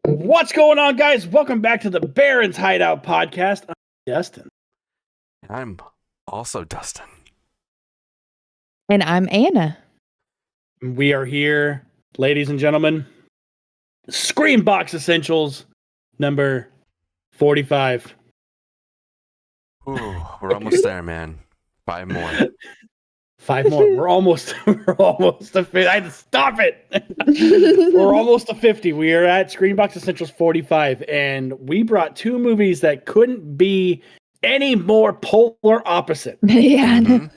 What's going on, guys? Welcome back to the Baron's Hideout podcast. I'm Dustin. I'm also Dustin. And I'm Anna. We are here, ladies and gentlemen. SCREAMBOX Essentials number 45. Ooh, we're almost there, man. 5 more. 5 more. We're almost to 50. I had to stop it. We're almost to 50. We are at SCREAMBOX Essentials 45, and we brought 2 movies that couldn't be any more polar opposite. Yeah.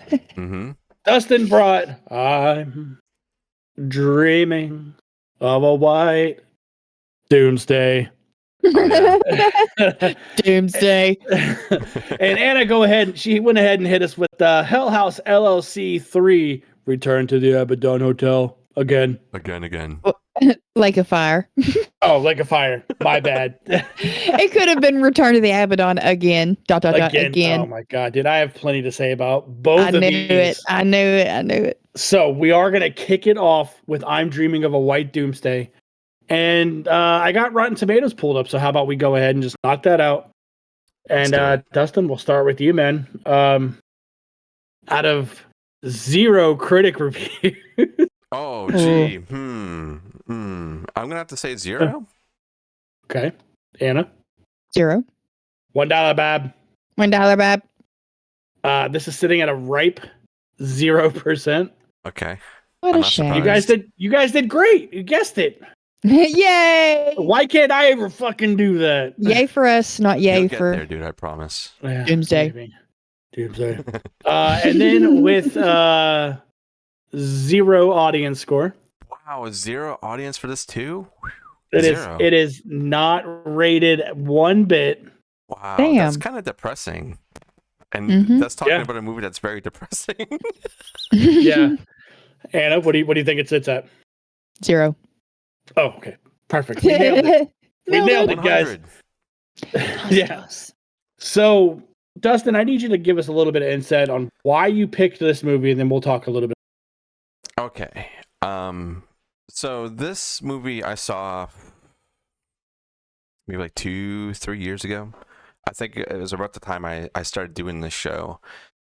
Dustin brought I'm Dreaming of a White Doomsday. Doomsday. And Anna, she went ahead and hit us with the Hell House LLC 3 Return to the Abaddon Hotel again. Like a fire. Oh, like a fire. My bad. It could have been Return to the Abaddon again. Again. Oh my God. Did I have plenty to say about both of these? I knew it. So we are going to kick it off with I'm Dreaming of a White Doomsday. And I got Rotten Tomatoes pulled up, so how about we go ahead and just knock that out? And Dustin, we'll start with you, man. Out of 0 critic reviews. Oh, gee. I'm gonna have to say 0. Okay, Anna. 0. $1 Bab. $1 Bab. This is sitting at a ripe 0%. Okay. What a shame. You guys did great. You guessed it. Yay! Why can't I ever fucking do that? Yay for us, not yay You'll for get there, dude. I promise. Yeah, Doomsday. Maybe. Doomsday. And then with 0 audience score. Wow, a 0 audience for this too? It is not rated one bit. Wow, Damn. That's kind of depressing. And that's talking about a movie that's very depressing. Yeah. Anna, what do you think it sits at? 0. Oh, okay. Perfect. We nailed it. We nailed it, guys. 100. Yeah. So, Dustin, I need you to give us a little bit of insight on why you picked this movie, and then we'll talk a little bit. Okay. So this movie I saw maybe like 2-3 years ago. I think it was about the time I started doing this show.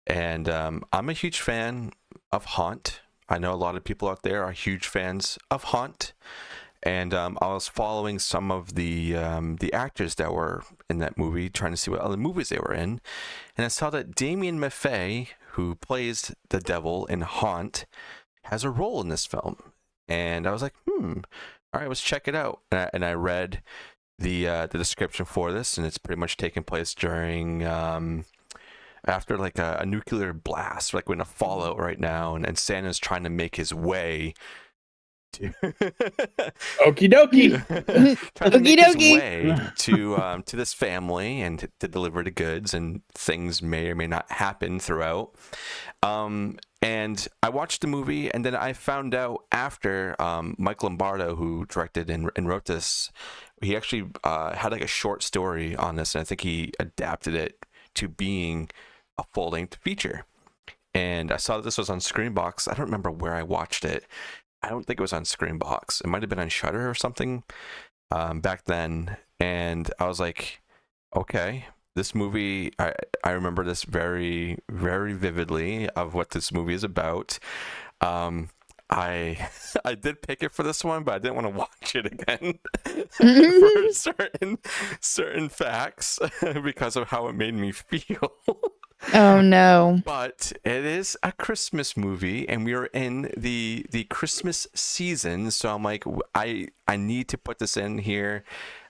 And I'm a huge fan of Haunt. I know a lot of people out there are huge fans of Haunt. And I was following some of the actors that were in that movie, trying to see what other movies they were in. And I saw that Damien Maffei, who plays the devil in Haunt, has a role in this film. And I was like, all right, let's check it out. And I read the description for this, and it's pretty much taking place during after like a nuclear blast, like we're in a fallout right now, and Santa's trying to make his way to Okie dokie. trying to make his way to this family and to deliver the goods, and things may or may not happen throughout. And I watched the movie, and then I found out after Mike Lombardo, who directed and wrote this, he actually had like a short story on this, and I think he adapted it to being a full-length feature. And I saw that this was on SCREAMBOX. I don't remember where I watched it. I don't think it was on SCREAMBOX. It might have been on Shudder or something back then. And I was like, okay, this movie, I remember this very, very vividly of what this movie is about. I did pick it for this one, but I didn't want to watch it again for certain facts because of how it made me feel. Oh no. But it is a Christmas movie, and we are in the Christmas season, so I'm like, I need to put this in here.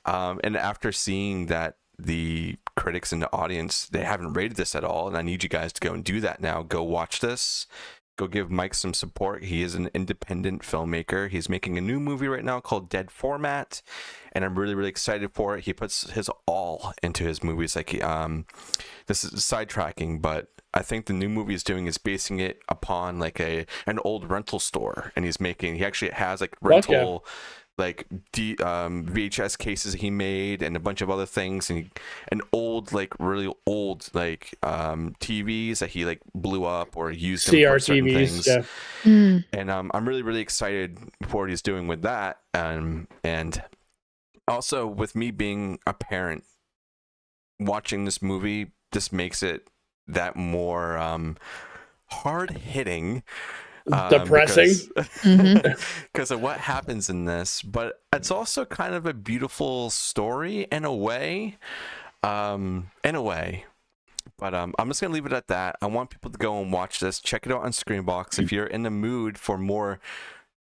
And after seeing that the critics in the audience, they haven't rated this at all, and I need you guys to go and do that now. Go watch this. Go give Mike some support. He is an independent filmmaker. He's making a new movie right now called Dead Format, and I'm really, really excited for it. He puts his all into his movies. Like, this is sidetracking, but I think the new movie he's doing is basing it upon like an old rental store, and he actually has like rental like VHS cases he made and a bunch of other things, and old, like really old, like TVs that he like blew up or used for certain things. Yeah. And I'm really, really excited for what he's doing with that. And Also, with me being a parent, watching this movie, this makes it that more hard hitting, Depressing. because of what happens in this. But it's also kind of a beautiful story in a way. But I'm just gonna leave it at that. I want people to go and watch this. Check it out on SCREAMBOX. If you're in the mood for more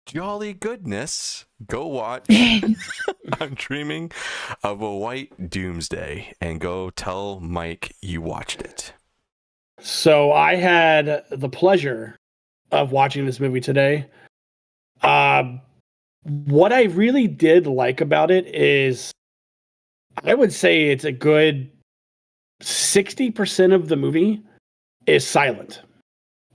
jolly goodness, go watch I'm Dreaming of a White Doomsday, and go tell Mike you watched it. So I had the pleasure of watching this movie today. What I really did like about it is, I would say it's a good 60% of the movie is silent.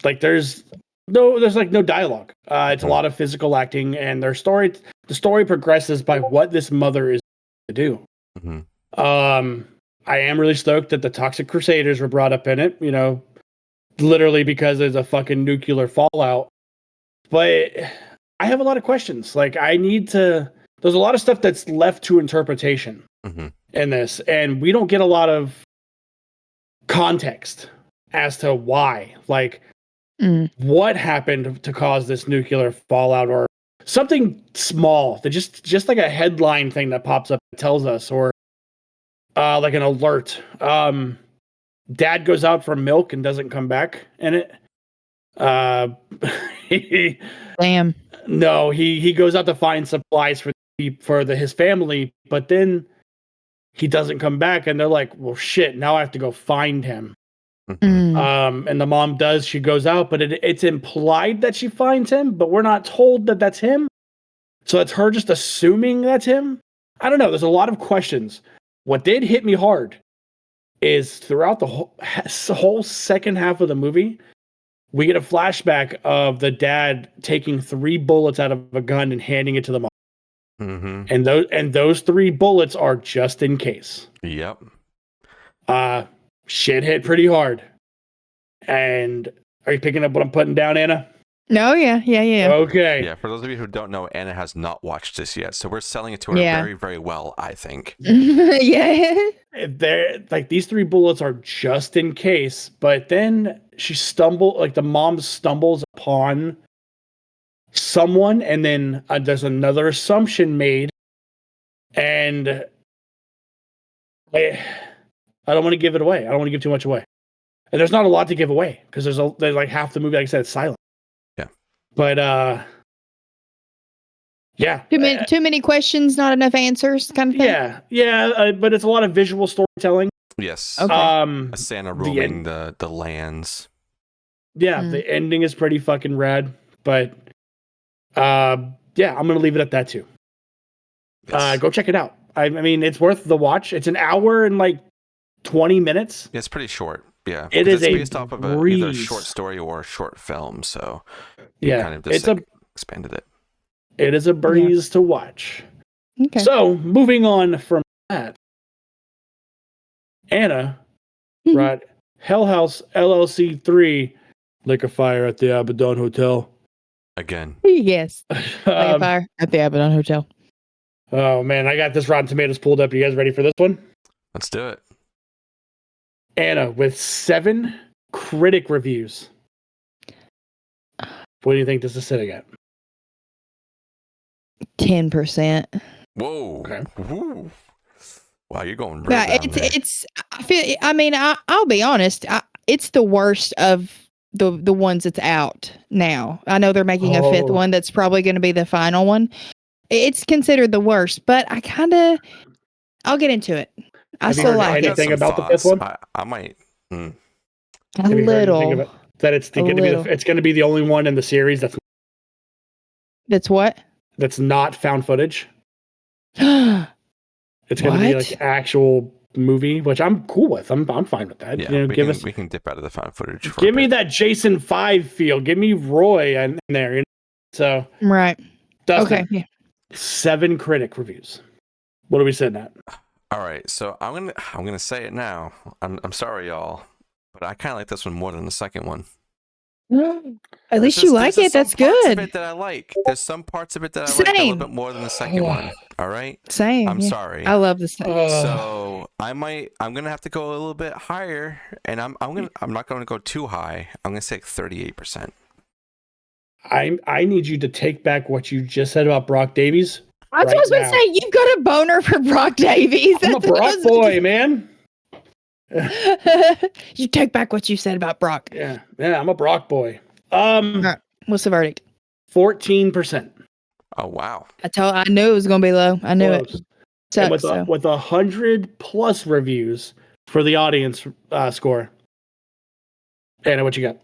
Like there's like no dialogue. It's a lot of physical acting, and the story progresses by what this mother is to do. I am really stoked that the Toxic Crusaders were brought up in it, literally because there's a fucking nuclear fallout. But I have a lot of questions. Like there's a lot of stuff that's left to interpretation in this, and we don't get a lot of context as to why. Like, what happened to cause this nuclear fallout, or something small that just like a headline thing that pops up that tells us, or like an alert. Dad goes out for milk and doesn't come back in it. Damn. No, he goes out to find supplies for his family, but then he doesn't come back, and they're like, well, shit, now I have to go find him. And the mom does. She goes out, but it's implied that she finds him, but we're not told that that's him. So it's her just assuming that's him. I don't know. There's a lot of questions. What did hit me hard is throughout the whole second half of the movie, we get a flashback of the dad taking 3 bullets out of a gun and handing it to the mom. And those 3 bullets are just in case. Yep. Shit hit pretty hard. And are you picking up what I'm putting down, Anna? No, yeah. Okay. Yeah, for those of you who don't know, Anna has not watched this yet, so we're selling it to her very, very well, I think. Yeah. They're like, these 3 bullets are just in case, but then the mom stumbles upon someone, and then there's another assumption made, and I don't want to give it away. I don't want to give too much away. And there's not a lot to give away, because there's like half the movie, like I said, it's silent. Yeah. But yeah. Too many questions, not enough answers, kind of thing. Yeah. But it's a lot of visual storytelling. Yes. Okay. A Santa roaming the lands. Yeah, the ending is pretty fucking rad. But yeah, I'm gonna leave it at that too. Yes. Go check it out. I mean, it's worth the watch. It's an hour and like 20 minutes. It's pretty short. Yeah, it's based off of either a short story or a short film. So kind of just expanded it. It is a breeze to watch. Okay. So moving on from that, Anna brought Hell House LLC 3, Liquor Fire at the Abaddon Hotel. Again. Yes. Liquor Fire at the Abaddon Hotel. Oh man, I got this Rotten Tomatoes pulled up. You guys ready for this one? Let's do it. Anna with 7 critic reviews. What do you think this is sitting at? 10%. Whoa. Okay. Woo. Wow, you're going right down there. I'll be honest. It's the worst of the ones that's out now. I know they're making a 5th one that's probably going to be the final one. It's considered the worst, but I'll get into it. I still like it. Anything about the 5th one? I might. A little. That it's going to be the only one in the series that's what? That's not found footage. It's going to be like actual movie, which I'm cool with. I'm fine with that. Yeah, we can dip out of the found footage. Give me that Jason 5 feel. Give me Roy in there. So right. Dustin, okay. Yeah. 7 critic reviews. What are we sitting at? All right, so I'm gonna say it now. I'm sorry, y'all, but I kind of like this one more than the second one. At least you like it. That's Parts of good. it that I like. There's some parts of it that I like a little bit more than the second one. All right. Same. I'm sorry. I love this. So I'm gonna have to go a little bit higher, and I'm not gonna go too high. I'm gonna say 38%. I need you to take back what you just said about Brock Davies. I was supposed to say you've got a boner for Brock Davies. I'm a Brock boy, man. You take back what you said about Brock. Yeah, I'm a Brock boy. Right. What's the verdict? 14%. Oh wow! I knew it was going to be low. I knew it. Sucks, with 100+ reviews for the audience score. Anna, what you got?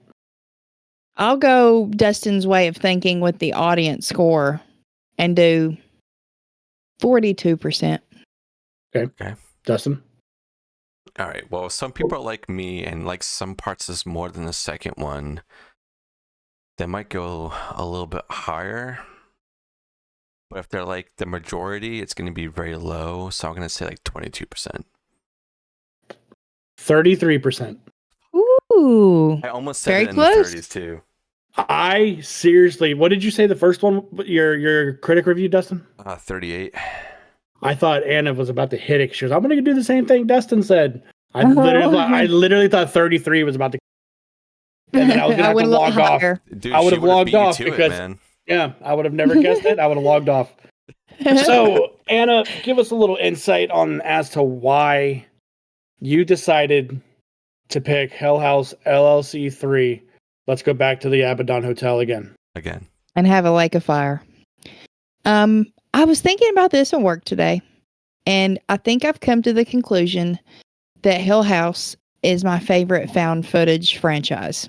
I'll go Dustin's way of thinking with the audience score and do 42%. Okay. Dustin? All right. Well, some people are like me and like some parts is more than the second one. They might go a little bit higher. But if they're like the majority, it's going to be very low. So I'm going to say like 22%. 33%. Ooh. I almost said very it in close. the 30s too. I seriously, what did you say the first one, your critic review, Dustin? 38. I thought Anna was about to hit it. She was, I'm going to do the same thing Dustin said. I literally thought 33 was about to. And then I was going to have to log off. Dude, I would have logged off because, I would have never guessed it. I would have logged off. So, Anna, give us a little insight as to why you decided to pick Hell House LLC 3. Let's go back to the Abaddon Hotel again. And have a lake of fire. I was thinking about this at work today, and I think I've come to the conclusion that Hill House is my favorite found footage franchise.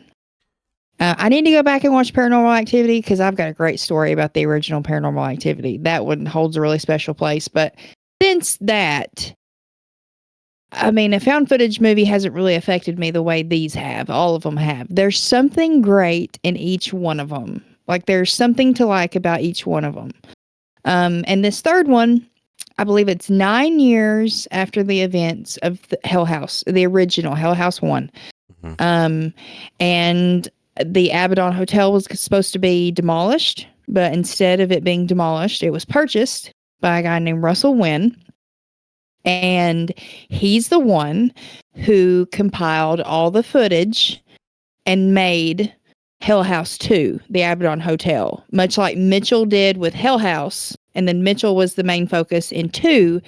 I need to go back and watch Paranormal Activity because I've got a great story about the original Paranormal Activity. That one holds a really special place. But since that, I mean, a found footage movie hasn't really affected me the way these have. All of them have. There's something great in each one of them. Like, there's something to like about each one of them. And this third one, I believe it's 9 years after the events of the Hell House, the original Hell House 1. Mm-hmm. And the Abaddon Hotel was supposed to be demolished, but instead of it being demolished, it was purchased by a guy named Russell Wynn. And he's the one who compiled all the footage and made Hell House 2, the Abaddon Hotel, much like Mitchell did with Hell House. And then Mitchell was the main focus in 2.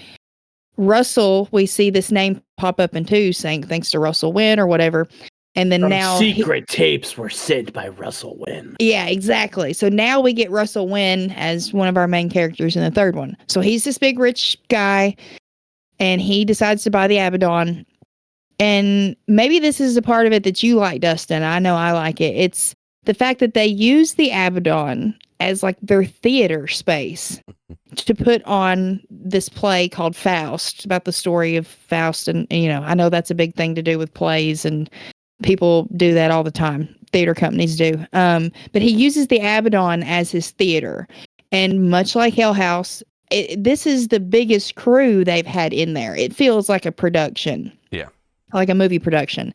Russell, we see this name pop up in 2 saying thanks to Russell Wynn or whatever. And then now secret tapes were sent by Russell Wynn. Yeah, exactly. So now we get Russell Wynn as one of our main characters in the third one. So he's this big rich guy and he decides to buy the Abaddon. And maybe this is a part of it that you like, Dustin. I know I like it. It's the fact that they use the Abaddon as like their theater space to put on this play called Faust, about the story of Faust. And, you know, I know that's a big thing to do with plays and people do that all the time. Theater companies do. But he uses the Abaddon as his theater. And much like Hell House, this is the biggest crew they've had in there. It feels like a production. Yeah. Like a movie production.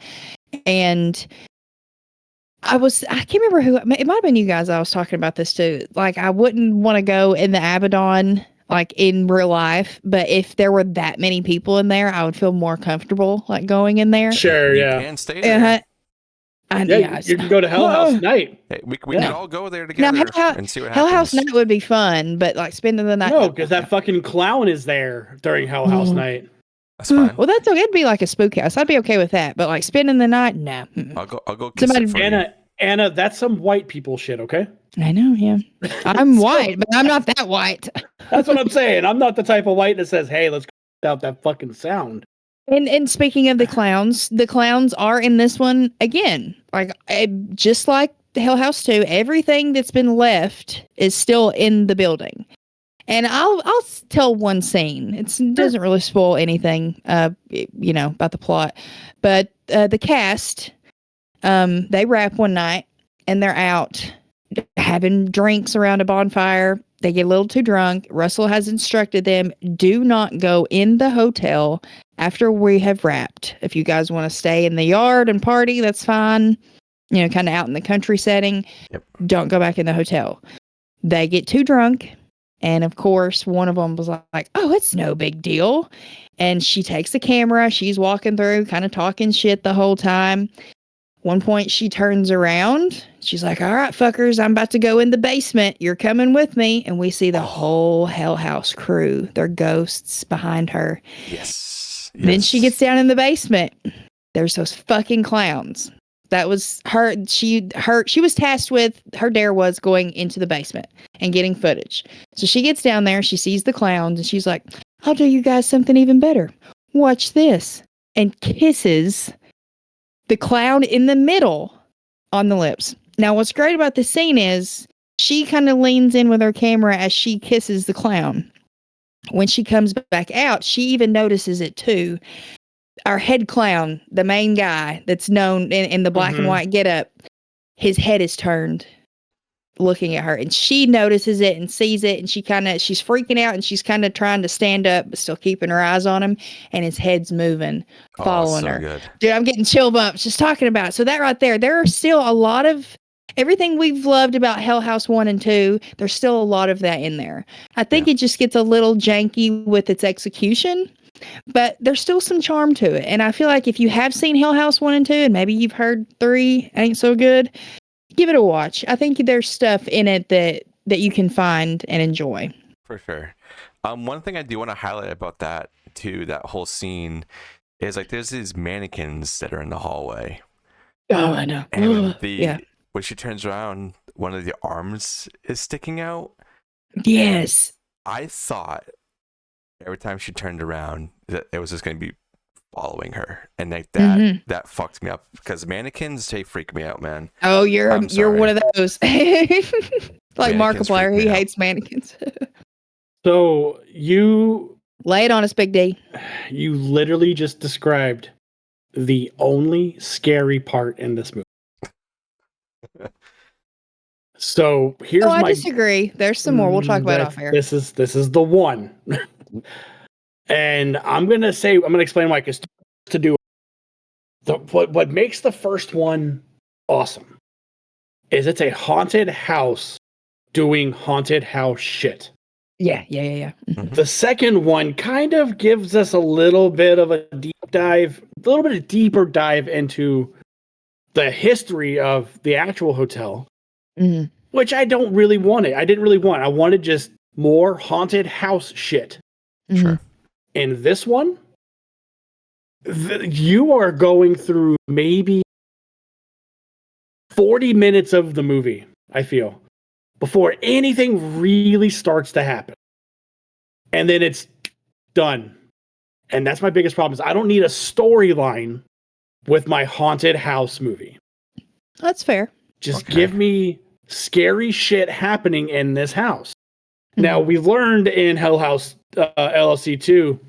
And I can't remember who, it might have been you guys I was talking about this too. Like, I wouldn't want to go in the Abaddon, like in real life, but if there were that many people in there, I would feel more comfortable, like going in there. Sure, yeah. You can stay there. You can go to Hell House Night. Hey, we can all go there together and see what happens. Hell House Night would be fun, but like spending the night. No, because that fucking clown is there during Hell House Night. That's fine. Well, that's okay. It'd be like a spook house. I'd be okay with that. But like spending the night, no. I'll go kiss it for you. Anna, that's some white people shit, okay? I know, yeah. I'm white, but I'm not that white. That's what I'm saying. I'm not the type of white that says, hey, let's cut out that fucking sound. And speaking of the clowns are in this one again. Like, just like the Hell House 2, everything that's been left is still in the building. And I'll tell one scene. It doesn't really spoil anything, about the plot. But the cast, they wrap one night and they're out having drinks around a bonfire. They get a little too drunk. Russell has instructed them, do not go in the hotel after we have wrapped. If you guys want to stay in the yard and party, that's fine. kind of out in the country setting. Yep. Don't go back in the hotel. They get too drunk. And of course, one of them was like, oh, it's no big deal. And she takes the camera. She's walking through, kind of talking shit the whole time. One point, she turns around. She's like, all right, fuckers, I'm about to go in the basement. You're coming with me. And we see the whole Hell House crew, their ghosts behind her. Yes. Then she gets down in the basement. There's those fucking clowns. That was her. She was tasked with, her dare was going into the basement and getting footage. So she gets down there, she sees the clowns, and she's like, I'll do you guys something even better. Watch this. And kisses the clown in the middle on the lips. Now, what's great about this scene is she kind of leans in with her camera as she kisses the clown. When she comes back out, she even notices it too. Our head clown, the main guy that's known in the black and white getup, his head is turned looking at her, and she notices it and sees it, and she's freaking out, and she's kind of trying to stand up but still keeping her eyes on him, and his head's moving, following her. Good. Dude, I'm getting chill bumps just talking about it. So that right there are still a lot of everything we've loved about Hell House 1 and 2. There's still a lot of that in there. I think it just gets a little janky with its execution, but there's still some charm to it. And I feel like if you have seen Hell House 1 and 2, and maybe you've heard 3 ain't so good, give it a watch. I think there's stuff in it that you can find and enjoy. For sure. One thing I do want to highlight about that too, that whole scene, is like there's these mannequins that are in the hallway. Oh, I know. And when she turns around, one of the arms is sticking out. Yes. I thought every time she turned around that it was just going to be following her, and like that fucked me up, because mannequins, they freak me out, man. Oh, you're one of those. Like Markiplier, he hates mannequins. So you lay it on us, Big D. You literally just described the only scary part in this movie. So here's I disagree. There's some more. We'll talk about it off air. This is the one. And I'm gonna explain why. Because to do what makes the first one awesome is it's a haunted house doing haunted house shit. Yeah. Mm-hmm. The second one kind of gives us a little bit of a deeper dive into the history of the actual hotel, which I don't really want it. I didn't really want. I wanted just more haunted house shit. Sure. In this one, you are going through maybe 40 minutes of the movie, I feel, before anything really starts to happen. And then it's done. And that's my biggest problem, is I don't need a storyline with my haunted house movie. That's fair. Just give me scary shit happening in this house. Now, we learned in Hell House LLC 2,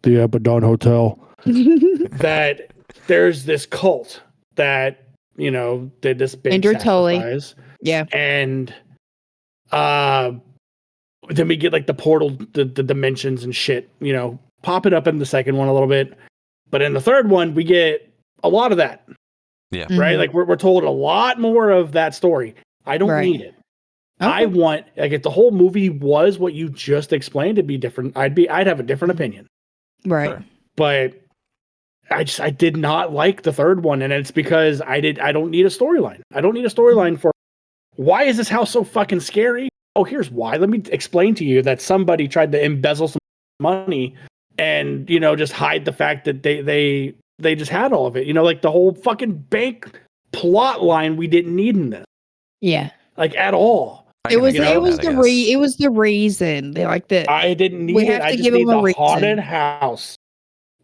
the Abaddon Hotel, that there's this cult that, did this big sacrifice. Yeah. And then we get like the portal, the dimensions and shit, pop it up in the second one a little bit. But in the third one, we get a lot of that. Yeah. Right? Like we're told a lot more of that story. I don't need it. Okay. I want, like, if the whole movie was what you just explained, it'd be different. I'd have a different opinion. Right. Sure. But I did not like the third one, and it's because I don't need a storyline. I don't need a storyline for why is this house so fucking scary? Oh, here's why. Let me explain to you that somebody tried to embezzle some money and, just hide the fact that they just had all of it. Like the whole fucking bank plot line we didn't need in this. Yeah. Like at all. It was the reason. They like that. I didn't need it. I just need the haunted house.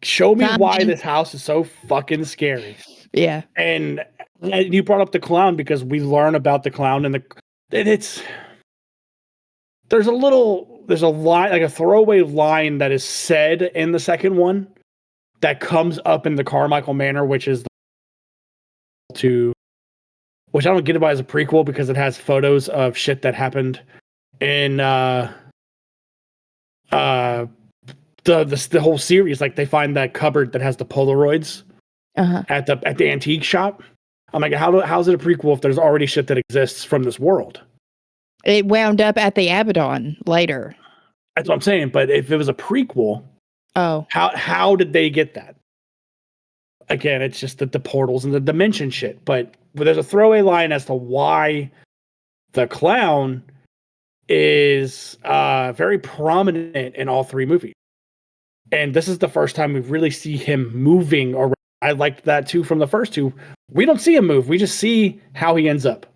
Show me why this house is so fucking scary. Yeah. And you brought up the clown because we learn about the clown and there's a line, like a throwaway line that is said in the second one that comes up in the Carmichael Manor, which is which I don't get about as a prequel because it has photos of shit that happened in the whole series. Like they find that cupboard that has the Polaroids at the antique shop. I'm like, how's it a prequel if there's already shit that exists from this world? It wound up at the Abaddon later. That's what I'm saying. But if it was a prequel, how did they get that? Again, it's just the portals and the dimension shit. But there's a throwaway line as to why the clown is very prominent in all three movies. And this is the first time we really see him moving around. I liked that too from the first two. We don't see him move. We just see how he ends up.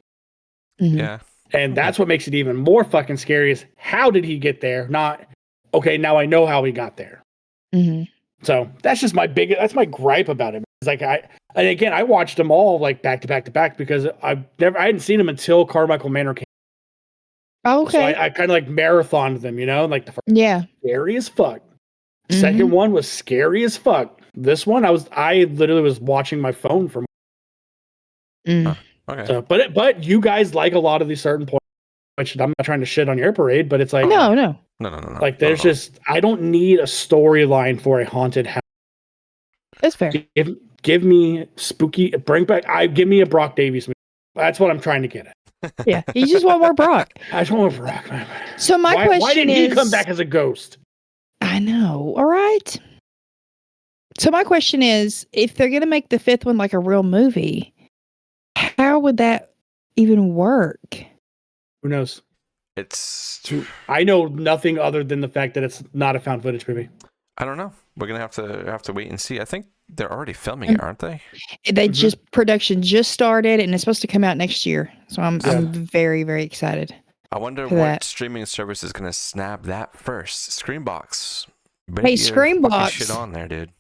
Mm-hmm. Yeah. And that's what makes it even more fucking scary is how did he get there? Not, okay, now I know how he got there. Mm-hmm. So that's my gripe about him. It's like, and again, I watched them all like back to back to back because I hadn't seen them until Carmichael Manor came. Oh, okay. So I kind of like marathoned them, like the first scary as fuck. Mm-hmm. Second one was scary as fuck. This one, I literally was watching my phone for. Okay. So, but you guys like a lot of these certain points, which I'm not trying to shit on your parade, but it's like no. Like there's just I don't need a storyline for a haunted house. That's fair. Give me spooky. Give me a Brock Davies movie. That's what I'm trying to get at. Yeah, you just want more Brock. I just want more Brock. So my question is, why didn't he come back as a ghost? I know. All right. So my question is, if they're gonna make the fifth one like a real movie, how would that even work? Who knows? I know nothing other than the fact that it's not a found footage movie. I don't know. We're gonna have to wait and see. I think they're already filming it, aren't they? They production just started, and it's supposed to come out next year. So I'm very, very excited. I wonder what streaming service is gonna snap that first. SCREAMBOX. Hey, SCREAMBOX, shit on there, dude.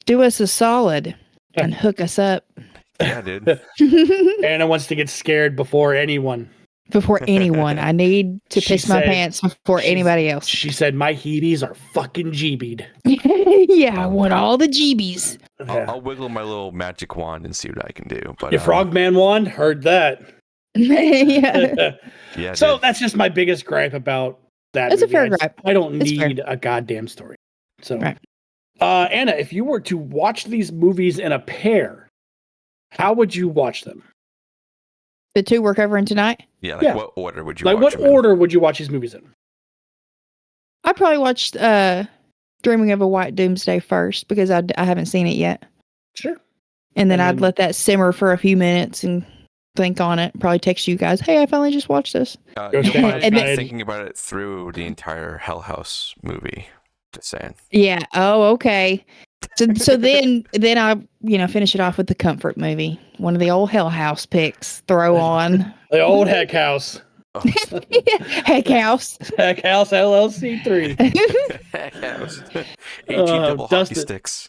Do us a solid and hook us up. Yeah, dude. Anna wants to get scared before anyone. Before anyone. I need to piss my pants before anybody else. She said, my heebies are fucking GB'd. Yeah, I want all the GBs. I'll wiggle my little magic wand and see what I can do. But your Frogman wand? Heard that. Yeah. Yeah. So that's just my biggest gripe about that. That's movie. a fair gripe. I don't need a goddamn story. So, Anna, if you were to watch these movies in a pair, how would you watch them? The two we're covering tonight? Yeah, what order would you watch what order would you watch these movies in? I probably watched Dreaming of a White Doomsday first because I haven't seen it yet. Sure. And then I'd let that simmer for a few minutes and think on it. Probably text you guys, hey, I finally just watched this. And thinking about it through the entire Hell House movie. Just saying. Yeah. Oh, okay. So then I finish it off with the comfort movie, one of the old Hell House picks. Throw on the old Heck House. Heck House. Heck House LLC 3. Heck House. HE double hockey sticks.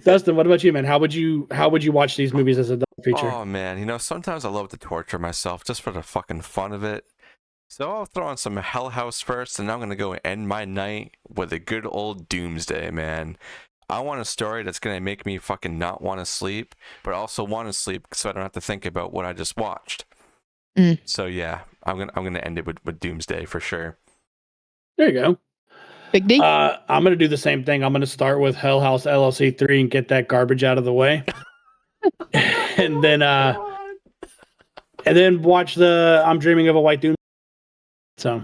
Dustin, what about you, man? How would you watch these movies as a double feature? Oh man, sometimes I love to torture myself just for the fucking fun of it. So I'll throw on some Hell House first, and I'm going to go and end my night with a good old Doomsday, man. I want a story that's going to make me fucking not want to sleep, but also want to sleep so I don't have to think about what I just watched. So yeah, I'm gonna end it with Doomsday for sure. There you go. Big D. I'm going to do the same thing. I'm going to start with Hell House LLC 3 and get that garbage out of the way. and then watch the I'm Dreaming of a White Doomsday. So,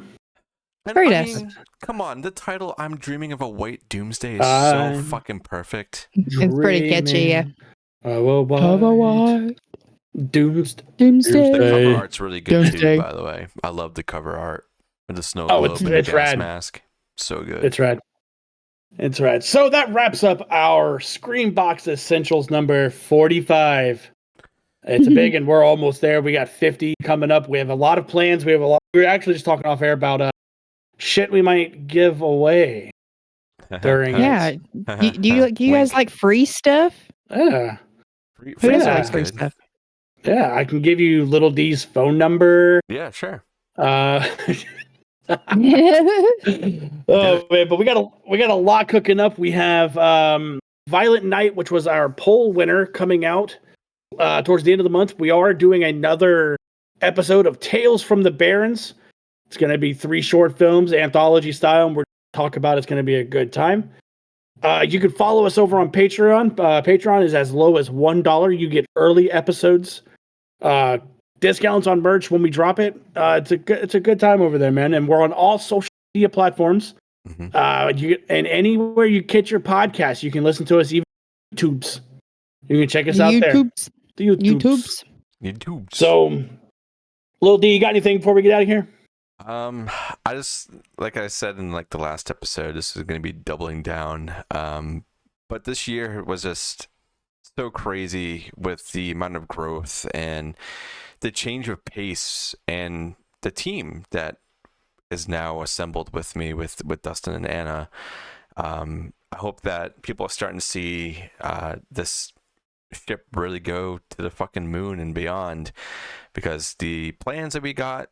very nice. Come on, the title "I'm Dreaming of a White Doomsday" is so fucking perfect. It's pretty catchy, yeah. Of a white Doomsday. The cover art's really good too, by the way. I love the cover art with the snow globe and the gas rad. mask. So good. It's rad. It's rad. So that wraps up our SCREAMBOX Essentials number 45. It's a big, and we're almost there. We got 50 coming up. We have a lot of plans. We were actually just talking off air about shit we might give away during. Yeah. Do you guys like free stuff? Yeah. Who doesn't like free stuff? Yeah, I can give you Little D's phone number. Yeah, sure. Oh man, but we got a lot cooking up. We have Violent Night, which was our poll winner, coming out towards the end of the month. We are doing another episode of Tales from the Barrens. It's going to be 3 short films, anthology style, and we're talking about it's going to be a good time. You can follow us over on Patreon. Patreon is as low as $1. You get early episodes, discounts on merch when we drop it. It's a good time over there, man. And we're on all social media platforms. And anywhere you catch your podcast, you can listen to us. Even YouTubes, you can check us out there. The YouTubes. So, Lil D, you got anything before we get out of here? I just, like I said in like the last episode, this is going to be doubling down. But this year was just so crazy with the amount of growth and the change of pace and the team that is now assembled with me with Dustin and Anna. I hope that people are starting to see this ship really go to the fucking moon and beyond, because the plans that we got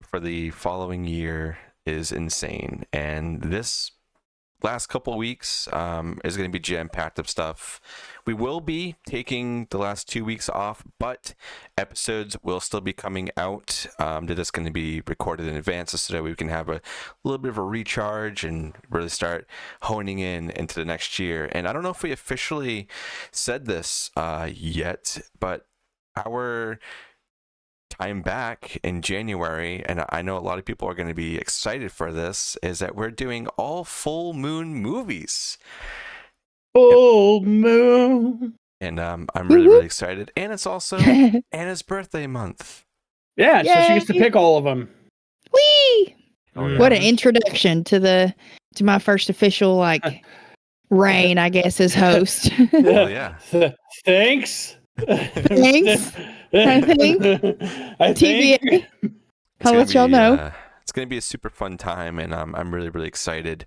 for the following year is insane. And this last couple of weeks is going to be jam-packed of stuff. We will be taking the last 2 weeks off, but episodes will still be coming out. They're just going to be recorded in advance so that we can have a little bit of a recharge and really start honing into the next year. And I don't know if we officially said this yet, but our time back in January, and I know a lot of people are going to be excited for this, is that we're doing all full moon movies. Full moon. And I'm really excited. And it's also Anna's birthday month. Yeah, so she gets to pick all of them. Whee! Oh, yeah. What an introduction to my first official reign, I guess, as host. Well, yeah. Thanks. Thanks. I think. TVA. I'll let y'all know. It's going to be a super fun time, and I'm really, really excited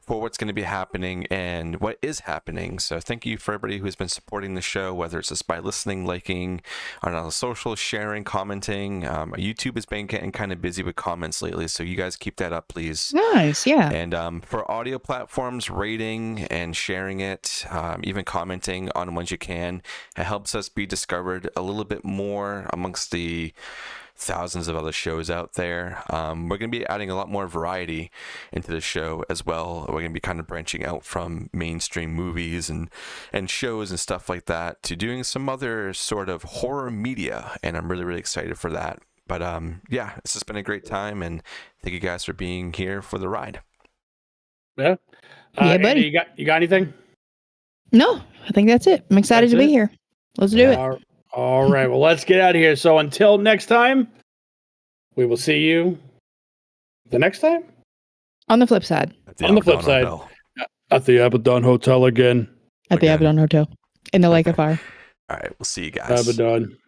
for what's going to be happening and what is happening. So thank you for everybody who's been supporting the show, whether it's just by listening, liking, on our social, sharing, commenting. YouTube has been getting kind of busy with comments lately, so you guys keep that up, please. Nice, yeah. And for audio platforms, rating and sharing it, even commenting on ones you can, it helps us be discovered a little bit more amongst the thousands of other shows out there. We're going to be adding a lot more variety into the show as well. We're going to be kind of branching out from mainstream movies and shows and stuff like that to doing some other sort of horror media, and I'm really, really excited for that. But yeah, this has been a great time, and thank you guys for being here for the ride. Yeah. Yeah, buddy. Andy, you got anything? No, I think that's it. I'm excited to be here. Let's do it. All right. Well, let's get out of here. So until next time, we will see you the next time. On the flip side. On the flip side. At the Abaddon Hotel again. At the Abaddon Hotel. In the Lake of Fire. All right. We'll see you guys. Abaddon.